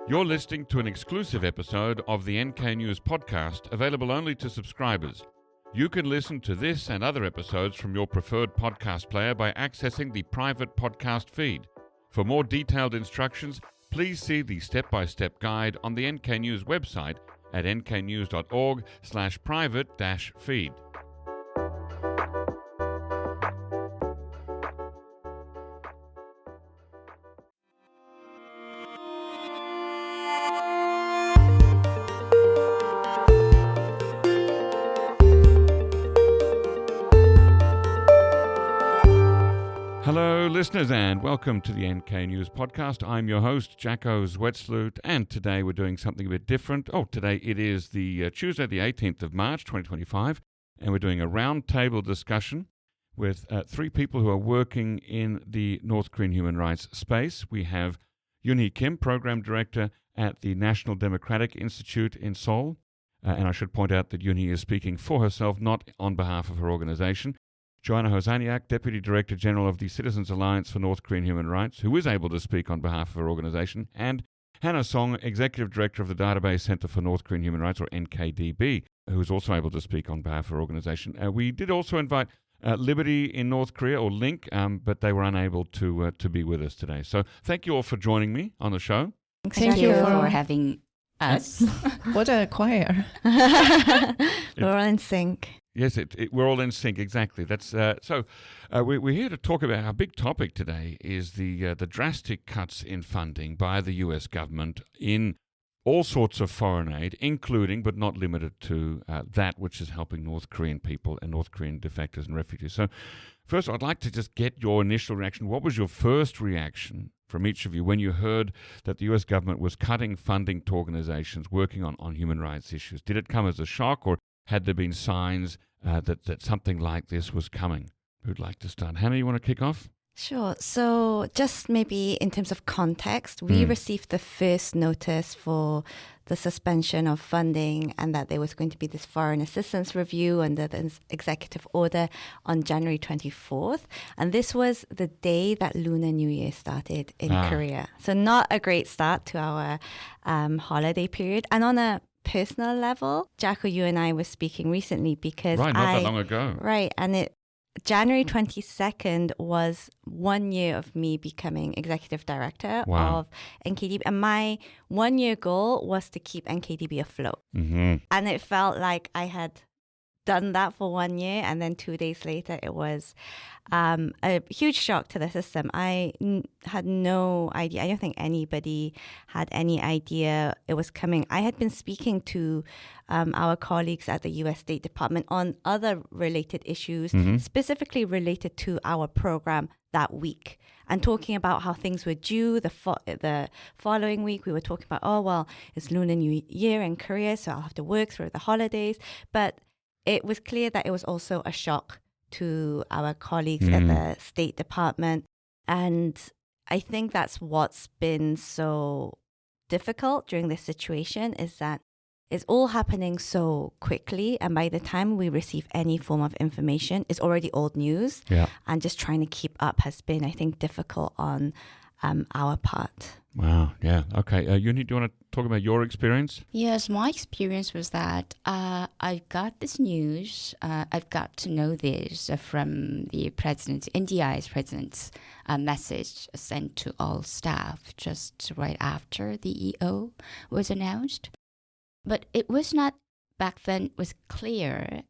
You're listening to an exclusive episode of the NK News podcast, available only to subscribers. You can listen to this and other episodes from your preferred podcast player by accessing the private podcast feed. For more detailed instructions, please see the step-by-step guide on the NK News website at nknews.org/private-feed. Hello, listeners, and welcome to the NK News podcast. I'm your host, Jacco Zwetsloot, and today we're doing something a bit different. Today it is the Tuesday, the 18th of March, 2025, and we're doing a roundtable discussion with three people who are working in the North Korean human rights space. We have Yoonhee Kim, Program Director at the National Democratic Institute in Seoul, and I should point out that Yoonhee is speaking for herself, not on behalf of her organization. Joanna Hosaniak, Deputy Director General of the Citizens Alliance for North Korean Human Rights, who is able to speak on behalf of her organization, and Hanna, Executive Director of the Database Center for North Korean Human Rights, or NKDB, who is also able to speak on behalf of her organization. We did also invite Liberty in North Korea, or Link, but they were unable to be with us today. So thank you all for joining me on the show. Thank you for having us. What a choir. We're all in sync. Yes, we're all in sync, exactly. That's we're here to talk about our big topic today is the drastic cuts in funding by the U.S. government in all sorts of foreign aid, including but not limited to that which is helping North Korean people and North Korean defectors and refugees. So first, I'd like to just get your initial reaction. What was your first reaction from each of you when you heard that the U.S. government was cutting funding to organizations working on human rights issues? Did it come as a shock, or had there been signs that something like this was coming? Who'd like to start? Hanna, you want to kick off? Sure. So just maybe in terms of context, we received the first notice for the suspension of funding and that there was going to be this foreign assistance review under the executive order on January 24th. And this was the day that Lunar New Year started in Korea. So not a great start to our holiday period. And on a personal level, Jacco, you and I were speaking recently because not that long ago. Right, and January 22nd was 1 year of me becoming executive director of NKDB, and my 1 year goal was to keep NKDB afloat. Mm-hmm. And it felt like I had done that for 1 year, and then 2 days later it was a huge shock to the system. I had no idea. I don't think anybody had any idea it was coming. I had been speaking to our colleagues at the U.S. State Department on other related issues, specifically related to our program that week, and talking about how things were due the following week. We were talking about, it's Lunar New Year in Korea, so I'll have to work through the holidays. But it was clear that it was also a shock to our colleagues at the State Department. And I think that's what's been so difficult during this situation, is that it's all happening so quickly. And by the time we receive any form of information, it's already old news. Yeah. And just trying to keep up has been, I think, difficult on our part. Wow, yeah. Okay, Yoonhee, do you want to talk about your experience? Yes, my experience was that I got this news, I've got to know this from the president, NDI's president's message sent to all staff just right after the EO was announced. But it was not, back then, it was clear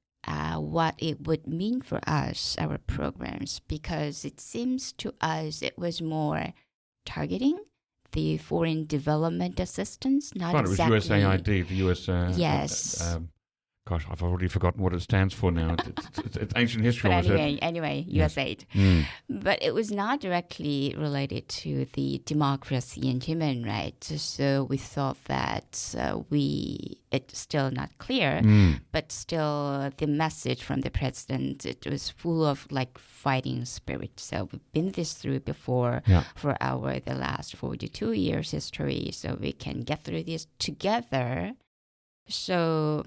what it would mean for us, our programs, because it seems to us it was more targeting the foreign development assistance, not exactly. It was USAID, the US. Yes. Gosh, I've already forgotten what it stands for now. It's ancient history. But anyway, USAID. But it was not directly related to the democracy and human rights. So we thought that it's still not clear, but still the message from the president, it was full of like fighting spirit. So we've been through before for the last 42 years history, so we can get through this together. So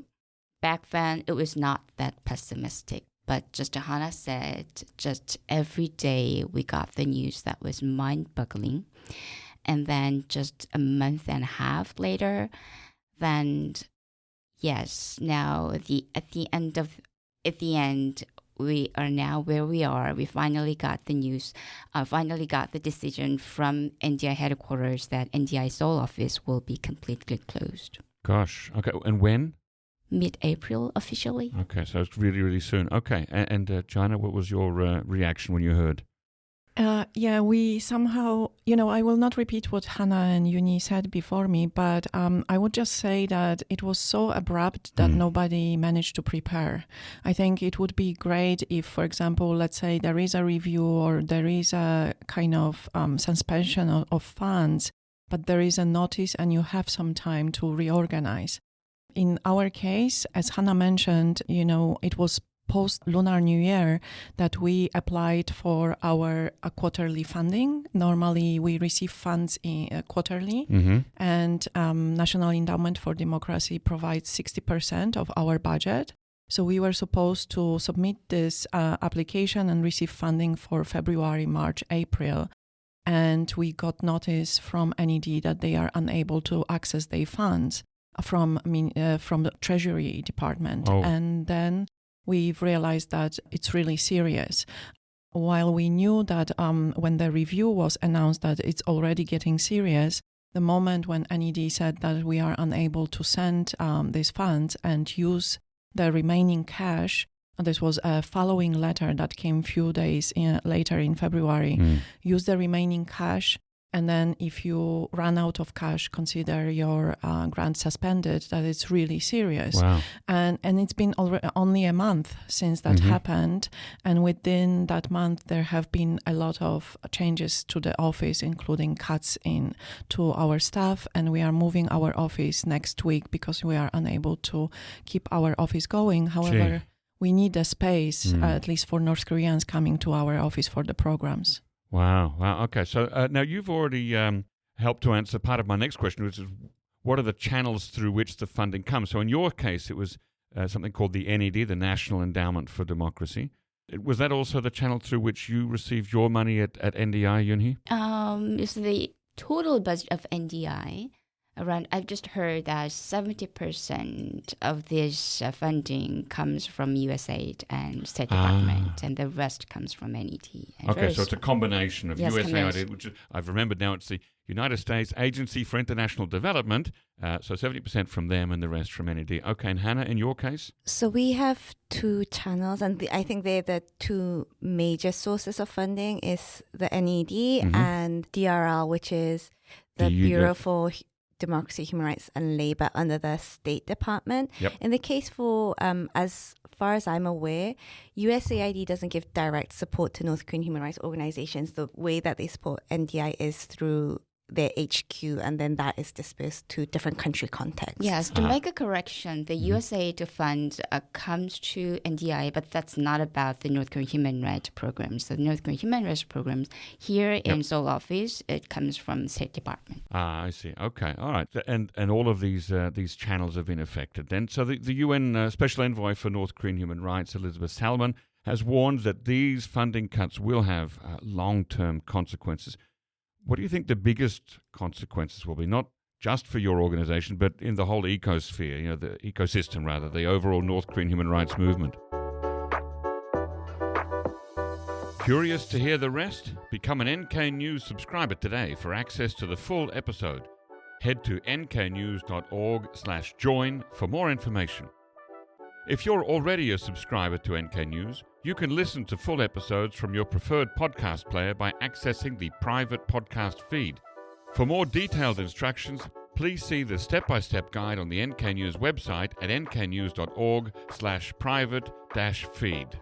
back then, it was not that pessimistic. But just as Hanna said, just every day we got the news that was mind-boggling. And then just a month and a half later, then yes, now at the end, we are now where we are. We finally got the news, finally got the decision from NDI headquarters that NDI Seoul office will be completely closed. Gosh. Okay. And when? Mid-April officially. Okay, so it's really, really soon. Okay. And Joanna, what was your reaction when you heard? We somehow, I will not repeat what Hanna and Yoonhee said before me, but I would just say that it was so abrupt that nobody managed to prepare. I think it would be great if, for example, let's say there is a review or there is a kind of suspension of funds, but there is a notice and you have some time to reorganize. In our case, as Hanna mentioned, it was post-Lunar New Year that we applied for our quarterly funding. Normally, we receive funds quarterly, and National Endowment for Democracy provides 60% of our budget. So we were supposed to submit this application and receive funding for February, March, April. And we got notice from NED that they are unable to access their funds from the Treasury Department. Oh. And then we've realized that it's really serious. While we knew that when the review was announced that it's already getting serious, the moment when NED said that we are unable to send these funds and use the remaining cash, this was a following letter that came a few days later in February, use the remaining cash, and then if you run out of cash, consider your grant suspended, that it's really serious. Wow. And it's been only a month since that happened. And within that month, there have been a lot of changes to the office, including cuts in to our staff. And we are moving our office next week because we are unable to keep our office going. However, we need a space, at least for North Koreans coming to our office for the programs. Wow. Okay. So now you've already helped to answer part of my next question, which is what are the channels through which the funding comes? So in your case, it was something called the NED, the National Endowment for Democracy. Was that also the channel through which you received your money at NDI, Yoonhee? So the total budget of NDI, I've just heard that 70% of this funding comes from USAID and State Department, and the rest comes from NED. Okay, so it's a combination of USAID, which I've remembered now, it's the United States Agency for International Development, so 70% from them and the rest from NED. Okay, and Hanna, in your case? So we have two channels, and I think they're the two major sources of funding is the NED and DRL, which is the Bureau for Democracy, Human Rights and Labor under the State Department. Yep. In the case for, as far as I'm aware, USAID doesn't give direct support to North Korean human rights organizations. The way that they support NDI is through their HQ, and then that is dispersed to different country contexts. Yes, to make a correction, the USAID fund comes to NDI, but that's not about the North Korean human rights programs. The North Korean human rights programs here in Seoul office, it comes from State Department. I see. Okay, all right. And all of these channels have been affected. Then, so the UN Special Envoy for North Korean Human Rights, Elizabeth Salmon, has warned that these funding cuts will have long-term consequences. What do you think the biggest consequences will be, not just for your organization, but in the whole ecosphere, the ecosystem rather, the overall North Korean human rights movement? Curious to hear the rest? Become an NK News subscriber today for access to the full episode. Head to nknews.org/join for more information. If you're already a subscriber to NK News, you can listen to full episodes from your preferred podcast player by accessing the private podcast feed. For more detailed instructions, please see the step-by-step guide on the NK News website at nknews.org/private-feed.